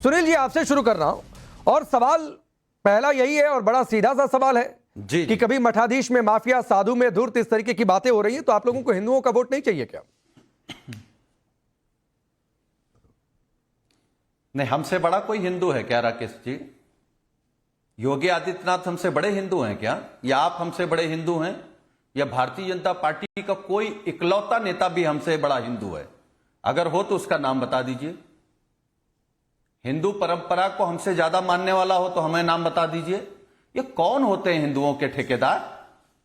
सुनील जी, आपसे शुरू कर रहा हूं और सवाल पहला यही है और बड़ा सीधा सा सवाल है जी कि कभी मठाधीश में माफिया, साधु में धूर्त, इस तरीके की बातें हो रही हैं, तो आप लोगों को हिंदुओं का वोट नहीं चाहिए क्या? नहीं, हमसे बड़ा कोई हिंदू है क्या राकेश जी? योगी आदित्यनाथ हमसे बड़े हिंदू हैं क्या? या आप हमसे बड़े हिंदू हैं? या भारतीय जनता पार्टी का कोई इकलौता नेता भी हमसे बड़ा हिंदू है? अगर हो तो उसका नाम बता दीजिए। हिंदू परंपरा को हमसे ज्यादा मानने वाला हो तो हमें नाम बता दीजिए। ये कौन होते हैं हिंदुओं के ठेकेदार?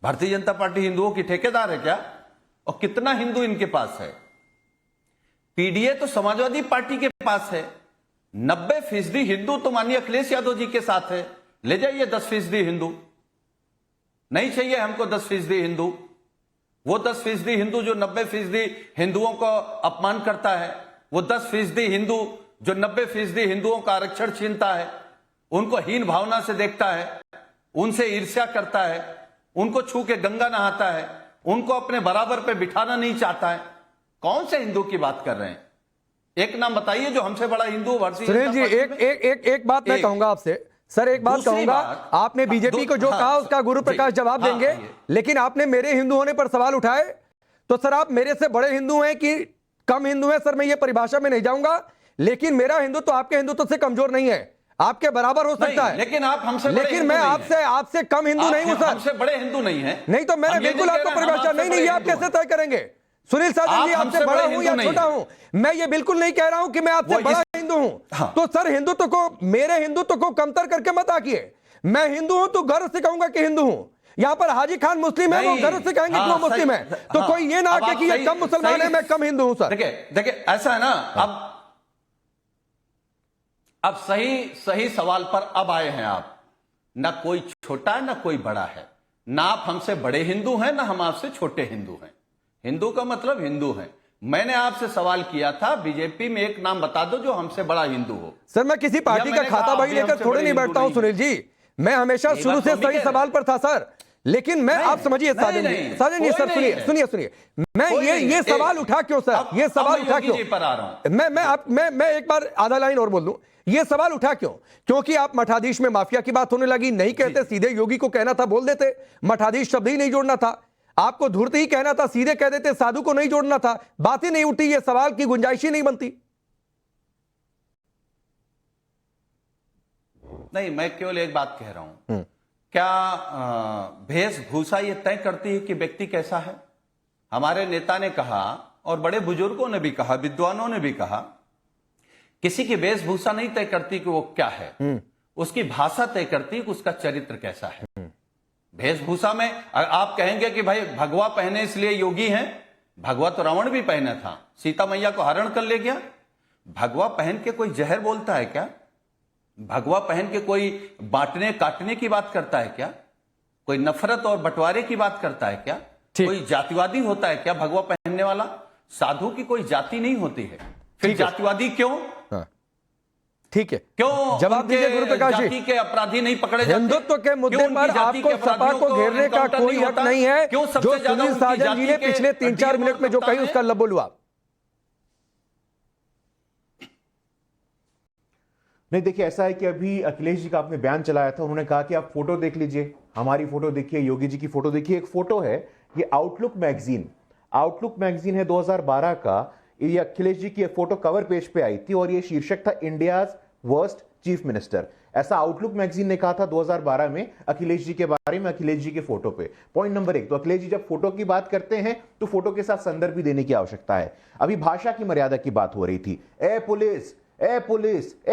भारतीय जनता पार्टी हिंदुओं की ठेकेदार है क्या? और कितना हिंदू इनके पास है? पीडीए तो समाजवादी पार्टी के पास है। 90% हिंदू तो माननीय अखिलेश यादव जी के साथ है। ले जाइए 10% हिंदू। नहीं चाहिए हमको 10% हिंदू। वो 10% हिंदू जो 90% हिंदुओं को अपमान करता है, वो 10% हिंदू जो 90% हिंदुओं का आरक्षण छीनता है, उनको हीन भावना से देखता है, उनसे ईर्ष्या करता है, उनको छू के गंगा नहाता है, उनको अपने बराबर पे बिठाना नहीं चाहता है। कौन से हिंदू की बात कर रहे हैं? एक नाम बताइए जो हमसे बड़ा हिंदू भारतीय सुनील जी, एक बात मैं कहूंगा आपसे। सर, एक बात कहूंगा, आपने बीजेपी को जो कहा उसका गुरु प्रकाश जवाब देंगे, लेकिन आपने मेरे हिंदू होने पर सवाल उठाए, तो सर आप मेरे से बड़े हिंदू हैं कि कम हिंदू हैं? सर मैं ये परिभाषा में नहीं जाऊंगा, लेकिन मेरा हिंदुत्व आपके हिंदुत्व से कमजोर नहीं है, आपके बराबर हो सकता है। लेकिन आप हमसे लेकिन मैं आपसे कम हिंदू नहीं हूं सर। हमसे बड़े हिंदू नहीं है। नहीं तो मैंने बिल्कुल आपको परिभाषा नहीं, आप कैसे तय करेंगे? सुनील साजन जी, आपसे बड़ा हूं या छोटा हूं, मैं ये बिल्कुल नहीं कह रहा हूं कि मैं आपसे बड़ा हिंदू हूं। तो सर हिंदुत्व को, मेरे हिंदुत्व को कमतर करके मत आकिए। मैं हिंदू हूं तो गर्व से कहूंगा कि हिंदू हूं। यहां पर हाजी खान मुस्लिम है, वो गर्व से कहेंगे कि वो मुस्लिम है। तो कोई ये ना आके कि ये कम मुसलमान है, मैं कम हिंदू हूं। सर देखिए ऐसा है ना, अब सही सवाल पर अब आए हैं आप। ना कोई छोटा है ना कोई बड़ा है। ना आप हमसे बड़े हिंदू हैं ना हम आपसे छोटे हिंदू हैं। हिंदू का मतलब हिंदू है। मैंने आपसे सवाल किया था बीजेपी में एक नाम बता दो जो हमसे बड़ा हिंदू हो। सर मैं किसी पार्टी का खाता बही लेकर थोड़े नहीं बैठता हूं सुनील जी। मैं हमेशा शुरू से सही सवाल पर था सर। लेकिन मैं, आप समझिए साजन जी, सर सुनिए, मैं ये सवाल उठा क्यों सर? ये सवाल उठा क्यों? मैं एक बार आधा लाइन और बोल दूं। ये सवाल उठा क्यों? क्योंकि आप मठाधीश में माफिया की बात होने लगी, नहीं कहते, सीधे योगी को कहना था बोल देते, मठाधीश शब्द ही नहीं जोड़ना था। आपको धूर्त ही कहना था, सीधे कह देते, साधु को नहीं जोड़ना था, बात ही नहीं उठी, ये सवाल की गुंजाइश ही नहीं बनती। नहीं, मैं केवल एक बात कह रहा हूं, क्या वेशभूषा ये तय करती है कि व्यक्ति कैसा है? हमारे नेता ने कहा और बड़े बुजुर्गों ने भी कहा, विद्वानों ने भी कहा, किसी की वेशभूषा नहीं तय करती कि वो क्या है, उसकी भाषा तय करती है कि उसका चरित्र कैसा है। वेशभूषा में आप कहेंगे कि भाई भगवा पहने इसलिए योगी हैं। भगवा तो रावण भी पहना था, सीता मैया को हरण कर ले गया। भगवा पहन के कोई जहर बोलता है क्या? भगवा पहन के कोई बांटने काटने की बात करता है क्या? कोई नफरत और बंटवारे की बात करता है क्या? कोई जातिवादी होता है क्या भगवा पहनने वाला? साधु की कोई जाति नहीं होती है, फिर जातिवादी क्यों? ठीक है, क्यों जवाब दीजिए गुरु प्रकाश जी। के अपराधी नहीं पकड़े जाते? हिंदुत्व के मुद्दे पर आपको सपा को घेरने का कोई हक नहीं है। जो सुनील साजन जी ने पिछले 3-4 मिनट में जो कही उसका लब बोलू आप। नहीं, देखिए ऐसा है कि अभी अखिलेश जी का आपने बयान चलाया था, उन्होंने कहा कि आप फोटो देख लीजिए, हमारी फोटो देखिए, योगी जी की फोटो देखिए। एक फोटो है, ये आउटलुक मैगजीन है 2012 का। ये अखिलेश जी की फोटो कवर पेज पे आई थी और ये शीर्षक था इंडियाज वर्स्ट चीफ मिनिस्टर। ऐसा आउटलुक मैगजीन ने कहा था 2012 में अखिलेश जी के बारे में, अखिलेश जी के फोटो पे। पॉइंट नंबर 1, तो अखिलेश जी जब फोटो की बात करते हैं तो फोटो के साथ संदर्भ भी देने की आवश्यकता है। अभी भाषा की मर्यादा की बात हो रही थी। ए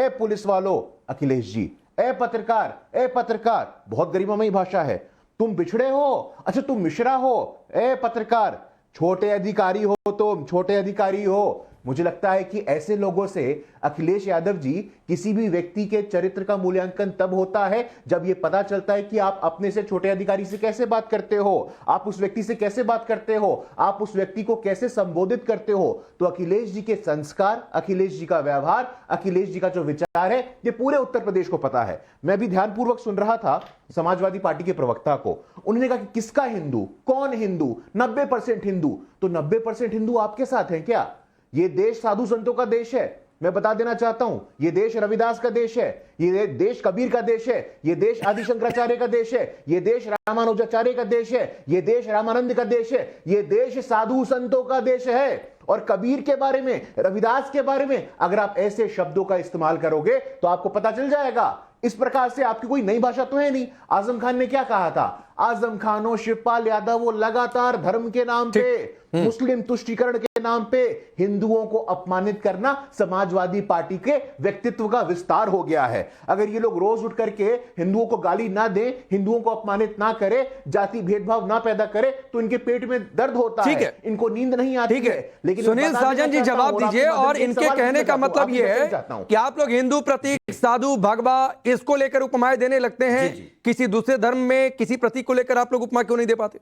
पुलिस वालों, अखिलेश जी, ए पत्रकार, बहुत गरिमामयी भाषा है। तुम बिछड़े हो, अच्छा तुम मिश्रा हो, ए पत्रकार, छोटे अधिकारी हो। मुझे लगता है कि ऐसे लोगों से अखिलेश यादव जी, किसी भी व्यक्ति के चरित्र का मूल्यांकन तब होता है जब यह पता चलता है कि आप अपने से छोटे अधिकारी से कैसे बात करते हो, आप उस व्यक्ति से कैसे बात करते हो, आप उस व्यक्ति को कैसे संबोधित करते हो। तो अखिलेश जी के संस्कार, अखिलेश जी का व्यवहार, अखिलेश जी का जो विचार है, ये पूरे उत्तर प्रदेश को पता है। मैं भी ध्यानपूर्वक सुन रहा था समाजवादी पार्टी के प्रवक्ता को। उन्होंने कहा कि किसका हिंदू, कौन हिंदू? 90% हिंदू। तो 90% हिंदू आपके साथ हैं क्या? ये देश साधु संतों का देश है। मैं बता देना चाहता हूं, यह देश रविदास का देश है, यह देश कबीर का देश है, यह देश आदि शंकराचार्य का देश है, यह देश रामानुजाचार्य का देश है, यह देश रामानंद का देश है, यह देश साधु संतों का देश है। और कबीर के बारे में, रविदास के बारे में अगर आप ऐसे शब्दों का इस्तेमाल करोगे तो आपको पता चल जाएगा। इस प्रकार से आपकी कोई नई भाषा तो है नहीं। आजम खान ने क्या कहा था? आजम खान और शिवपाल यादव वो लगातार धर्म के नाम पे, मुस्लिम तुष्टीकरण के नाम पे हिंदुओं को अपमानित करना समाजवादी पार्टी के व्यक्तित्व का विस्तार हो गया है। अगर ये लोग रोज उठ करके हिंदुओं को गाली ना दे, हिंदुओं को अपमानित ना करे, जाति भेदभाव ना पैदा करे, तो इनके पेट में दर्द होता है, इनको नींद नहीं आती है। लेकिन सुनील साजन जी जवाब दीजिए, और इनके कहने का मतलब यह है कि आप लोग हिंदू प्रतीक, साधु, भगवा, इसको लेकर उपमाएं देने लगते हैं, किसी दूसरे धर्म में किसी प्रतीक को लेकर आप लोग उपमा क्यों नहीं दे पाते?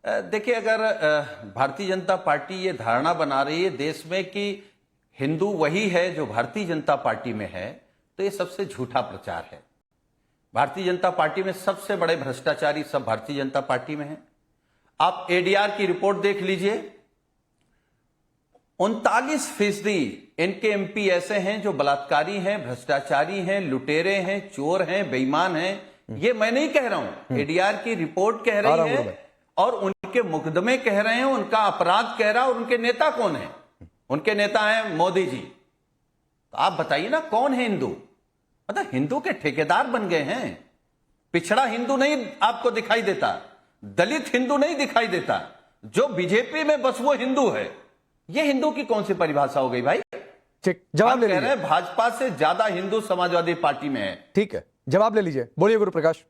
देखिए, अगर भारतीय जनता पार्टी ये धारणा बना रही है देश में कि हिंदू वही है जो भारतीय जनता पार्टी में है, तो ये सबसे झूठा प्रचार है। भारतीय जनता पार्टी में सबसे बड़े भ्रष्टाचारी सब भारतीय जनता पार्टी में हैं। आप एडीआर की रिपोर्ट देख लीजिए, 39% इनके एमपी ऐसे हैं जो बलात्कारी हैं, भ्रष्टाचारी हैं, लुटेरे हैं, चोर हैं, बेईमान हैं। ये मैं नहीं कह रहा हूं, एडीआर की रिपोर्ट कह रही है, और उनके मुकदमे कह रहे हैं, उनका अपराध कह रहा है। और उनके नेता कौन है? उनके नेता हैं मोदी जी। तो आप बताइए ना, कौन है हिंदू? मतलब हिंदू के ठेकेदार बन गए हैं। पिछड़ा हिंदू नहीं आपको दिखाई देता, दलित हिंदू नहीं दिखाई देता, जो बीजेपी में बस वो हिंदू है। ये हिंदू की कौन सी परिभाषा हो गई भाई? ठीक, जवाब ले कह रहे लीजिए। हैं भाजपा से ज्यादा हिंदू समाजवादी पार्टी में है। ठीक है, जवाब ले लीजिए, बोलिए गुरु प्रकाश।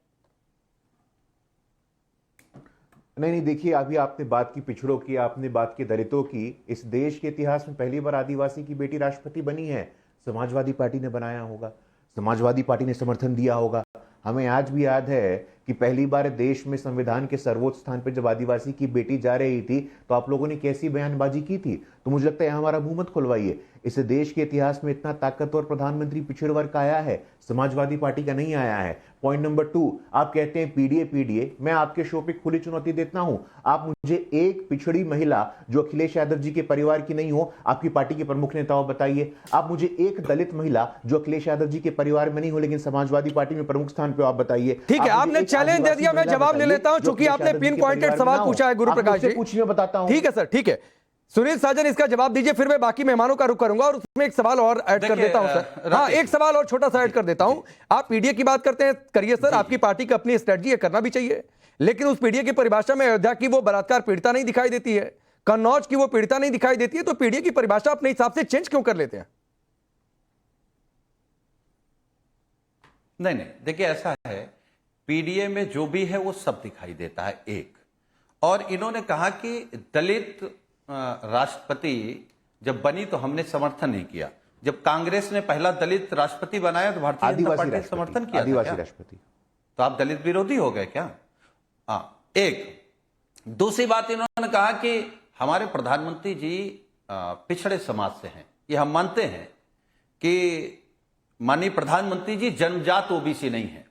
नहीं, देखिए, अभी आपने बात की पिछड़ों की, आपने बात की दलितों की। इस देश के इतिहास में पहली बार आदिवासी की बेटी राष्ट्रपति बनी है। समाजवादी पार्टी ने बनाया होगा, समाजवादी पार्टी ने समर्थन दिया होगा। हमें आज भी याद है कि पहली बार देश में संविधान के सर्वोच्च स्थान पर जब आदिवासी की बेटी जा रही थी तो आप लोगों ने कैसी बयानबाजी की थी। तो मुझे लगता है हमारा मुंह मत खुलवाइए। इस देश के इतिहास में इतना ताकतवर प्रधानमंत्री पिछड़े वर्ग का आया है, समाजवादी पार्टी का नहीं आया है। पॉइंट नंबर 2, आप कहते हैं पीडीए। मैं आपके शो पे खुली चुनौती देता हूं, आप मुझे एक पिछड़ी महिला जो अखिलेश यादव जी के परिवार की नहीं हो, आपकी पार्टी के प्रमुख नेता बताइए। आप मुझे एक दलित महिला जो अखिलेश यादव जी के परिवार में नहीं हो लेकिन समाजवादी पार्टी में प्रमुख स्थान पे, आप बताइए। ठीक है, आपने चैलेंज दे दिया, मैं जवाब ले लेता हूं, चूंकि आपने पिन पॉइंटेड सवाल पूछा है गुरु प्रकाश जी। पूछिए, बताता हूं। ठीक है सर, ठीक है। सुनील साजन, इसका जवाब दीजिए, फिर मैं बाकी मेहमानों का रुख करूंगा, और उसमें एक सवाल और ऐड कर देता हूं सर। हाँ, एक सवाल और छोटा सा ऐड कर देता हूं। आप पीडीए की बात करते हैं, करिए सर, आपकी पार्टी की अपनी स्ट्रेटजी है, करना भी चाहिए। लेकिन उस पीडीए की परिभाषा में अयोध्या की वो बलात्कार पीड़िता नहीं दिखाई देती है, कन्नौज की वो पीड़िता नहीं दिखाई देती है, तो पीडीए की परिभाषा अपने हिसाब से चेंज क्यों कर लेते हैं? नहीं, देखिए, ऐसा है, पीडीए में जो भी है वो सब दिखाई देता है एक। और इन्होंने कहा कि दलित राष्ट्रपति जब बनी तो हमने समर्थन नहीं किया। जब कांग्रेस ने पहला दलित राष्ट्रपति बनाया तो भारतीय जनता पार्टी ने समर्थन किया। आदिवासी राष्ट्रपति, तो आप दलित विरोधी हो गए क्या? एक दूसरी बात, इन्होंने कहा कि हमारे प्रधानमंत्री जी पिछड़े समाज से हैं। ये हम मानते हैं कि माननीय प्रधानमंत्री जी जन्मजात ओबीसी नहीं है।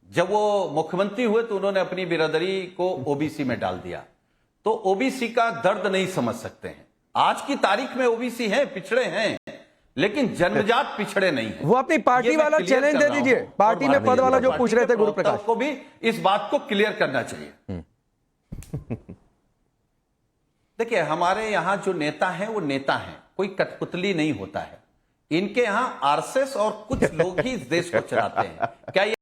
जब वो मुख्यमंत्री हुए तो उन्होंने अपनी बिरादरी को ओबीसी में डाल दिया, तो ओबीसी का दर्द नहीं समझ सकते हैं। आज की तारीख में ओबीसी हैं, पिछड़े हैं, लेकिन जन्मजात पिछड़े नहीं है। वो अपनी पार्टी वाला चैलेंज दे दीजिए, पार्टी में पद वाला जो पूछ रहे थे गुरु प्रकाश को भी इस बात को क्लियर करना चाहिए। देखिए, हमारे यहां जो नेता हैं वो नेता हैं, कोई कठपुतली नहीं होता है। इनके यहां आरएसएस और कुछ लोग ही इस देश को चलाते हैं। क्या